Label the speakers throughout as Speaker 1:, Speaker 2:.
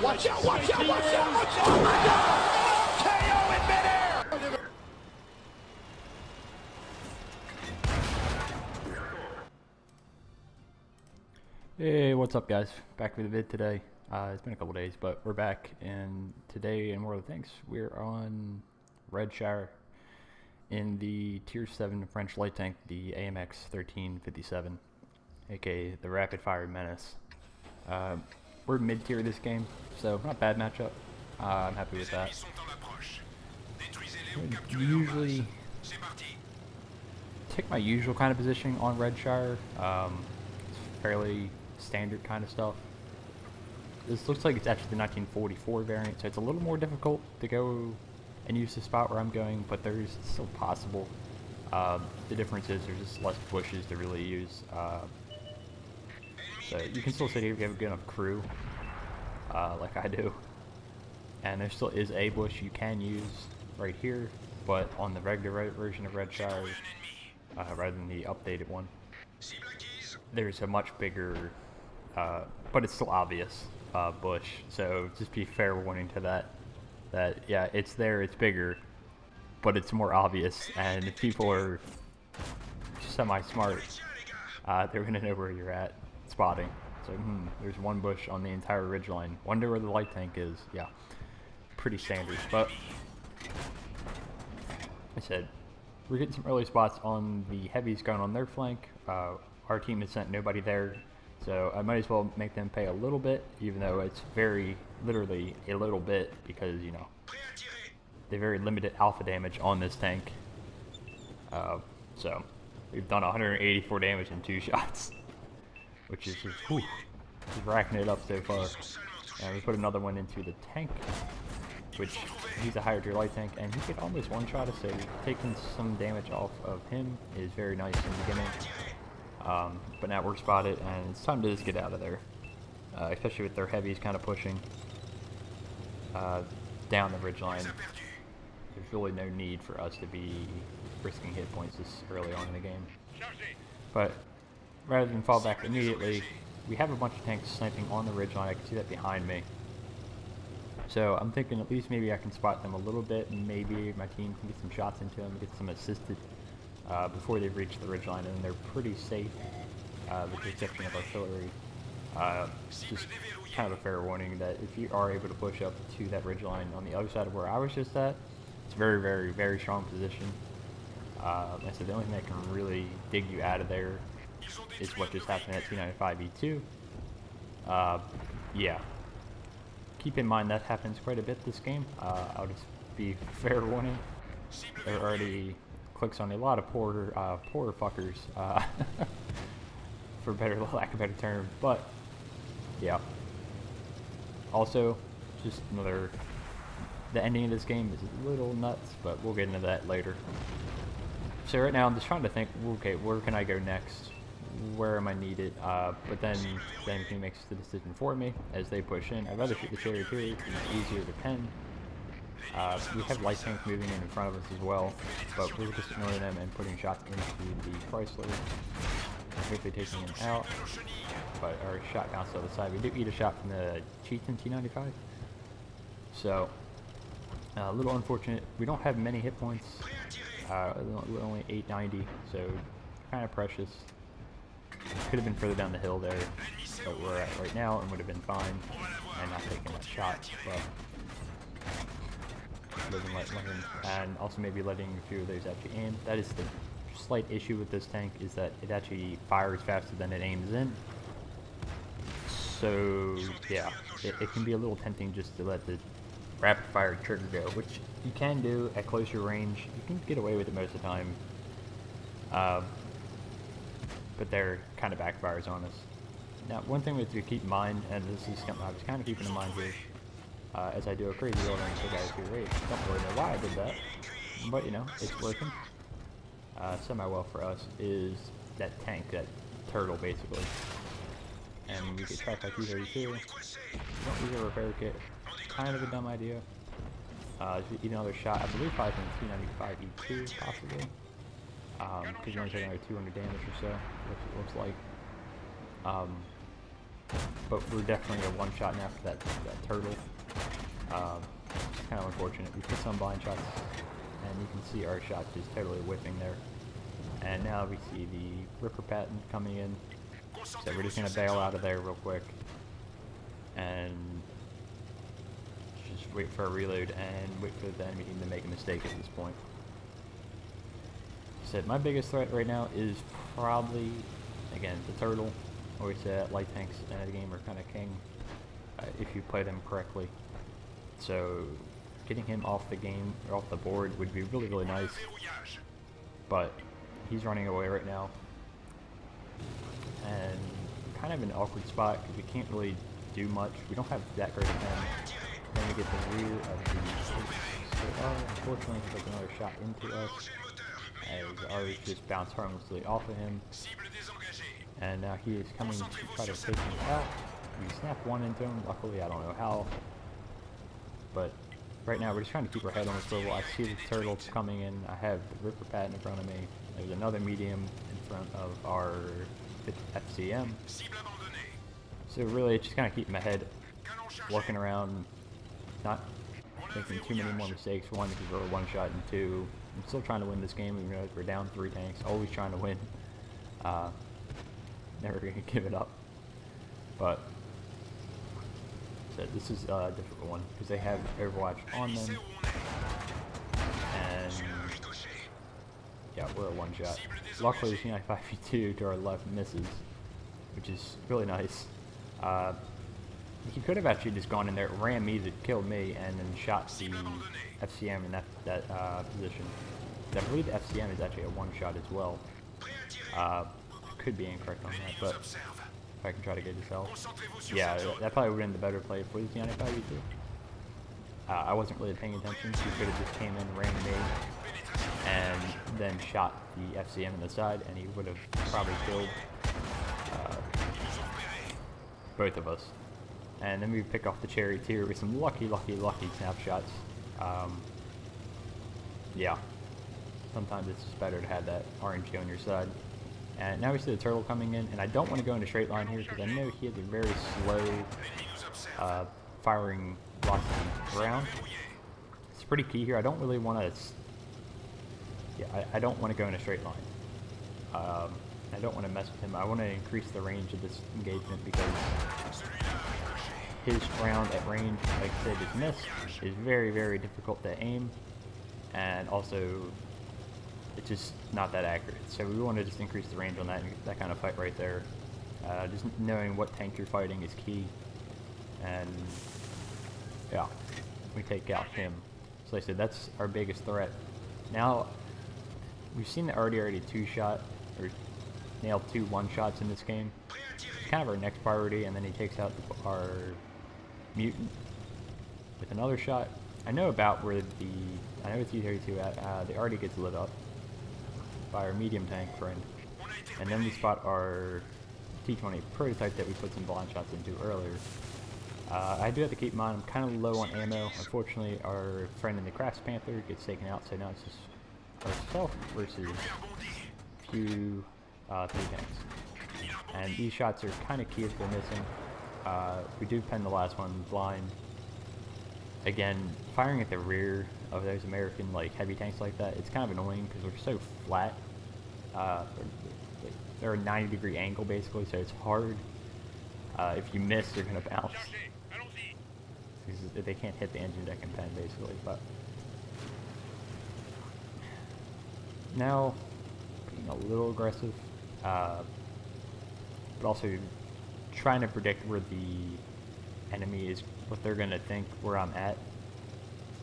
Speaker 1: Watch out, watch out, watch out, watch out! Oh my God! KO in midair!
Speaker 2: Hey, what's up guys? Back with a vid today. It's been a couple days, but we're back, and today, and more of the things, we're on RNGesus in the Tier 7 French light tank, the AMX 1357, aka the Rapid Fire Menace. We're mid-tier this game, so not a bad matchup. I'm happy with that. Usually take my usual kind of positioning on RNGesus. It's fairly standard kind of stuff. This looks like it's actually the 1944 variant, so it's a little more difficult to go and use the spot where I'm going, but it's still possible. The difference is there's just less bushes to really use. So you can still sit here if you have a good enough crew, like I do. And there still is a bush you can use right here, but on the regular version of RNGesus, rather than the updated one, there's a much bigger, but it's still obvious, bush. So just be fair warning to that yeah, it's there, it's bigger, but it's more obvious, and if people are semi-smart, they're gonna know where you're at spotting. So there's one bush on the entire ridgeline. Wonder where the light tank is. Yeah, pretty standard. But I said we're getting some early spots on the heavies going on their flank. Our team has sent nobody there, so I might as well make them pay a little bit, even though it's very literally a little bit, because you know they very limited alpha damage on this tank. So we've done 184 damage in 2 shots, which is just, just racking it up so far. And we put another one into the tank, which he's a higher tier light tank, and he could almost one-shot us, so taking some damage off of him is very nice in the beginning. But now we're spotted, and it's time to just get out of there, especially with their heavies kind of pushing down the ridgeline. There's really no need for us to be risking hit points this early on in the game. But rather than fall back immediately, we have a bunch of tanks sniping on the ridgeline. I can see that behind me. So I'm thinking at least maybe I can spot them a little bit, and maybe my team can get some shots into them, get some assisted before they reach the ridgeline, and they're pretty safe, with the exception of artillery. Just kind of a fair warning that if you are able to push up to that ridgeline on the other side of where I was just at, it's a very, very, very strong position. Like I said, the only thing that can really dig you out of there is what just happened at 295E2. Yeah. Keep in mind that happens quite a bit this game. I'll just be fair warning. There are already clicks on a lot of poor fuckers, for lack of a better term. But yeah. Also, just the ending of this game is a little nuts, but we'll get into that later. So right now I'm just trying to think, okay, where can I go next? Where am I needed? But then he makes the decision for me as they push in. I'd rather shoot the chariot here, it's easier to pen. We have light tanks moving in front of us as well, but we're just ignoring them and putting shots into the Chrysler, hopefully taking him out. But our shot bounced to the side. We do eat a shot from the Cheaton T95, so a little unfortunate. We don't have many hit points. We're only 890, so kind of precious. Could have been further down the hill there, but we're at right now, and would have been fine, and not taking that shot. But and also maybe letting a few of those actually aim. That is the slight issue with this tank, is that it actually fires faster than it aims in. So yeah, it can be a little tempting just to let the rapid fire trigger go, which you can do at closer range. You can get away with it most of the time, but they're kind of backfires on us. Now, one thing we have to keep in mind, and this is something I was kind of keeping in mind here, as I do a crazy roll on the guys who rage. Don't really know why I did that, but you know, it's working semi-well for us. Is that tank, that turtle basically, and we get tracked by T-32. Don't use a repair kit. Kind of a dumb idea. Just eat another shot. I believe probably from 295E2 possibly, because you're only taking like 200 damage or so, which it looks like. but we're definitely a one-shot now for that turtle. It's kind of unfortunate. We put some blind shots, and you can see our shot just totally whipping there. And now we see the Ripper pattern coming in, so we're just going to bail out of there real quick, and just wait for a reload and wait for the enemy team to make a mistake at this point. So my biggest threat right now is probably, again, the turtle. Always say that light tanks in the game are kind of king if you play them correctly. So getting him off the game, or off the board, would be really, really nice. But he's running away right now. And kind of an awkward spot because we can't really do much. We don't have that great of time. Then we get the rear of the... So, unfortunately, he took another shot into us, as ours just bounced harmlessly off of him. And now he is coming to try to take him out. We snap one into him, luckily, I don't know how. But right now we're just trying to keep our head on the swivel. I see the turtles coming in. I have the Ripper Pat in front of me. There's another medium in front of our FCM. So really just kind of keep my head looking around, not making too many more mistakes. One, because we're one shot, and two, I'm still trying to win this game even though we're down 3 tanks. Always trying to win. Never gonna give it up. But so this is a difficult one because they have Overwatch on them, and yeah, we're a one shot. Luckily, the C95V2 to our left misses, which is really nice. He could have actually just gone in there, ran me to kill me, and then shot the FCM in that position. I believe the FCM is actually a one shot as well. Could be incorrect on that, but if I can try to get this out. Yeah, that probably would have been the better play for the C95V2. I wasn't really paying attention. He could have just came in, ran me, and then shot the FCM in the side, and he would have probably killed both of us. And then we pick off the cherry tier with some lucky snapshots. Yeah, sometimes it's just better to have that RNG on your side. And now we see the turtle coming in, and I don't want to go into straight line here because I know he has a very slow firing velocity round. It's pretty key here. I don't really want to. Yeah, I don't want to go in a straight line. I don't want to mess with him. I want to increase the range of this engagement because his round at range, like I said, is missed, is very, very difficult to aim, and also it's just not that accurate. So we want to just increase the range on that kind of fight right there. Just knowing what tank you're fighting is key, and yeah, we take out him. So like I said, that's our biggest threat. Now we've seen the already 2-shot or nailed 2 one-shots in this game. It's kind of our next priority, and then he takes out our mutant with another shot. I know about where I know it's T-32 at, the already gets lit up by our medium tank friend. And then we spot our T-20 prototype that we put some blind shots into earlier. I do have to keep in mind I'm kind of low on ammo. Unfortunately, our friend in the Crafts Panther gets taken out, so now it's just ourselves versus few 3 tanks. And these shots are kind of key if they're missing. We do pen the last one blind. Again, firing at the rear of those American heavy tanks like that, it's kind of annoying because they're so flat. They're a 90-degree angle basically, so it's hard. If you miss, they're going to bounce. Because they can't hit the engine deck and pen basically. But now, being a little aggressive, but also trying to predict where the enemy is, what they're going to think where I'm at.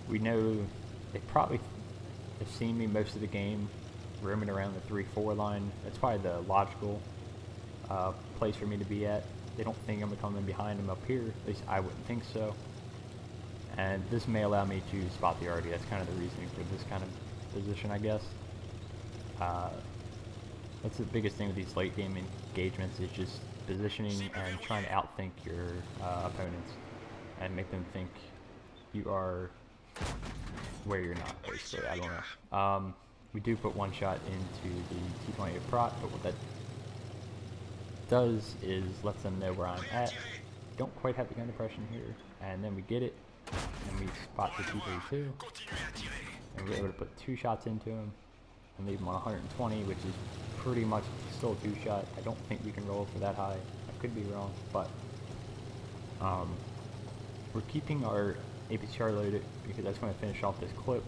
Speaker 2: We know they probably have seen me most of the game roaming around the 3-4 line. That's probably the logical place for me to be at. They don't think I'm going to come in behind them up here. At least I wouldn't think so. And this may allow me to spot the RD. That's kind of the reasoning for this kind of position, I guess. That's the biggest thing with these late game engagements, is just positioning and trying to outthink your opponents and make them think you are where you're not, basically. I don't know. We do put one shot into the T-20 prot, but what that does is lets them know where I'm at. Don't quite have the gun depression here, and then we get it, and we spot the T-32, and we're able to put 2 shots into him and leave him on 120, which is pretty much still a 2-shot. I don't think we can roll for that high. I could be wrong, but we're keeping our APCR loaded because I just want to finish off this clip,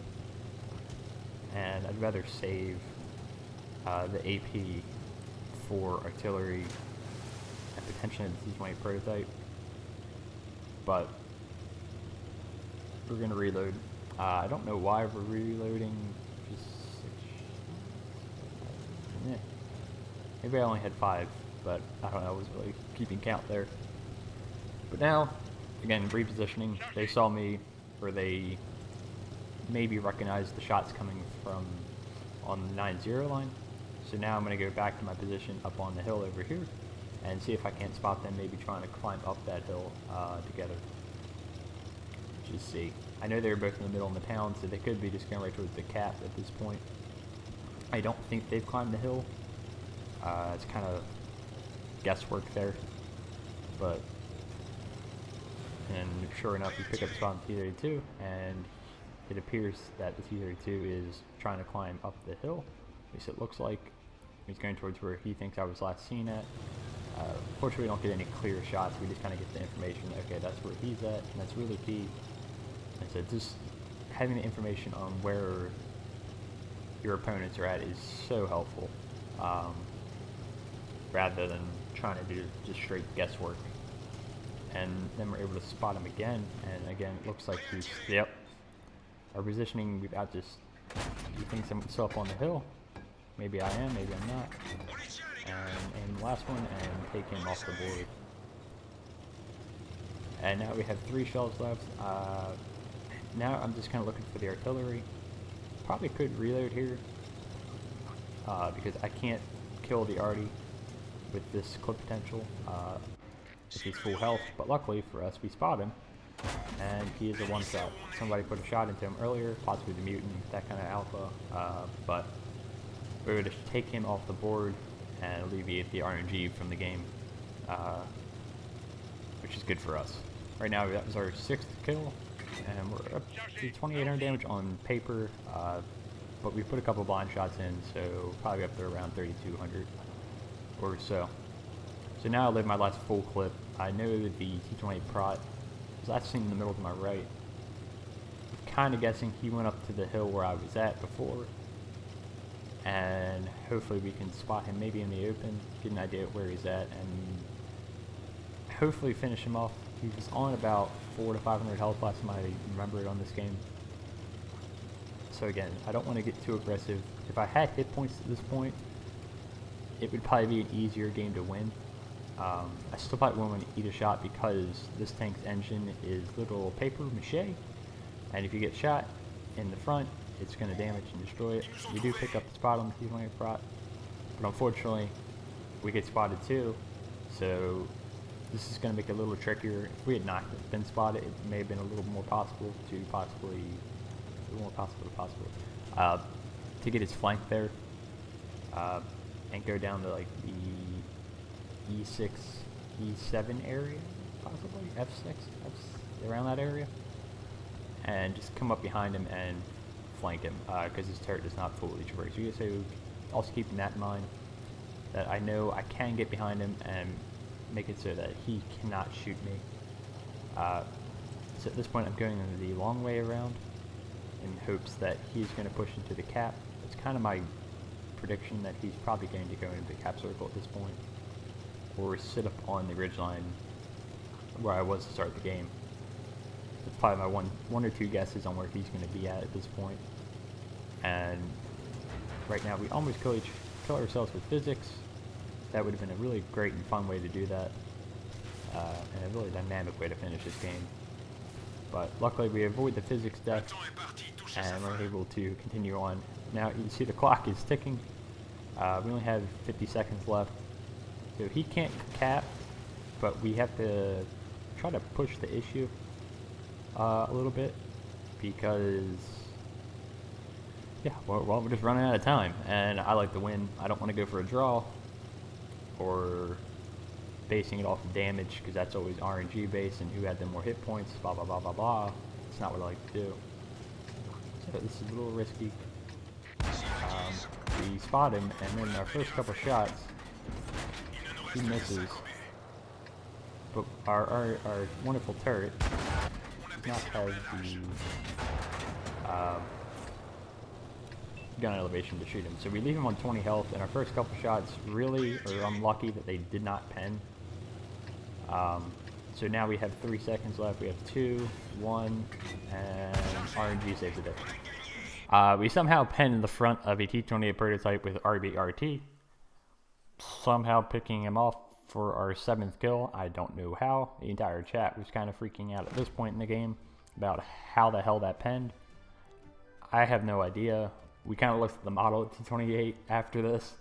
Speaker 2: and I'd rather save the AP for artillery and potentially the T-20 prototype, but we're going to reload. I don't know why we're reloading. Just yeah. Maybe I only had 5, but I don't know, I was really keeping count there. But now, again, repositioning. They saw me, or they maybe recognized the shots coming from on the 9-0 line. So now I'm going to go back to my position up on the hill over here and see if I can't spot them maybe trying to climb up that hill together. Just see. I know they're both in the middle of the town, so they could be just going right towards the cap at this point. I don't think they've climbed the hill. It's kind of guesswork there. But, and sure enough, we pick up a spot on the T-32, and it appears that the T-32 is trying to climb up the hill. At least it looks like. He's going towards where he thinks I was last seen at. Fortunately, we don't get any clear shots. We just kind of get the information. Okay, that's where he's at, and that's really key. And so just having the information on where your opponents are at is so helpful, rather than trying to do just straight guesswork. And then we're able to spot him again, and again, it looks like he's, yep. Our positioning, we've got just, he thinks I'm still up on the hill. Maybe I am, maybe I'm not. And aim the last one and take him off the board. And now we have 3 shells left. Now I'm just kind of looking for the artillery. Probably could reload here because I can't kill the arty with this clip potential if he's full health. But luckily for us, we spot him, and he is a 1-shot. Somebody put a shot into him earlier, possibly the mutant, that kind of alpha. But we were to take him off the board and alleviate the RNG from the game, which is good for us. Right now, that was our 6th kill, and we're up to 2,800 damage on paper, but we put a couple blind shots in, so probably up to around 3,200 or so. So now I live my last full clip. I know that the T-20 prot was last seen in the middle to my right. Kind of guessing he went up to the hill where I was at before, and hopefully we can spot him maybe in the open, get an idea of where he's at, and hopefully finish him off. He was on about 400 to 500 health last time I remember it on this game. So again, I don't want to get too aggressive. If I had hit points at this point, it would probably be an easier game to win. I still probably won't want to eat a shot because this tank's engine is little paper mache, and if you get shot in the front, it's going to damage and destroy it. We do pick up the spot on the T-20 prot, but unfortunately, we get spotted too, so this is going to make it a little trickier. If we had not been spotted, it may have been a little more possible to get his flank there, and go down to like the E6, E7 area, possibly F6, around that area, and just come up behind him and flank him, because his turret does not fully traverse. So also keeping that in mind, that I know I can get behind him and make it so that he cannot shoot me. So at this point I'm going the long way around in hopes that he's going to push into the cap. It's kind of my prediction that he's probably going to go into the cap circle at this point, or sit up on the ridgeline where I was to start the game. It's probably my one or two guesses on where he's going to be at this point. And right now we almost kill ourselves with physics. That would have been a really great and fun way to do that, and a really dynamic way to finish this game. But luckily we avoid the physics death, and we're able to continue on. Now you see the clock is ticking. We only have 50 seconds left. So he can't cap, but we have to try to push the issue a little bit, because yeah, well, we're just running out of time, and I like to win. I don't want to go for a draw or basing it off of damage, because that's always RNG based, and who had the more hit points, blah blah blah blah blah. It's not what I like to do. So this is a little risky. We spot him, and then our first couple shots, he misses. But our wonderful turret does not have the gun elevation to shoot him. So we leave him on 20 health, and our first couple shots really are unlucky that they did not pen. So now we have 3 seconds left. We have 2, 1, and RNG saves the day. We somehow pen in the front of a T-28 prototype with RBRT, somehow picking him off for our 7th kill. I don't know how. The entire chat was kind of freaking out at this point in the game about how the hell that penned. I have no idea. We kind of looked at the model T-28 after this.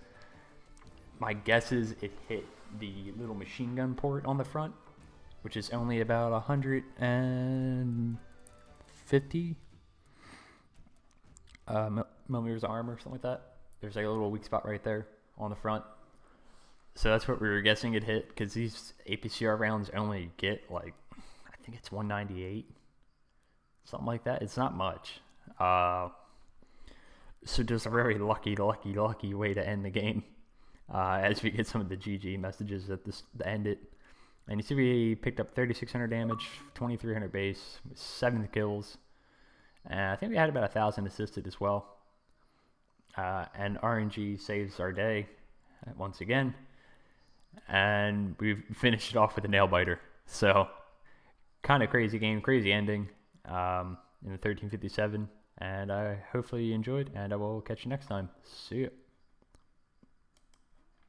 Speaker 2: My guess is it hit the little machine gun port on the front, which is only about 150 millimeters of armor or something like that. There's like a little weak spot right there on the front. So that's what we were guessing it hit, because these APCR rounds only get like, I think it's 198, something like that. It's not much. So just a very lucky way to end the game, as we get some of the GG messages at this to end it. And you see we picked up 3,600 damage, 2,300 base, 7 kills, and I think we had about 1,000 assisted as well. And RNG saves our day once again, and we've finished it off with a nail biter. So kind of crazy game, crazy ending in the 1357. And I hopefully you enjoyed, and I will catch you next time. See ya.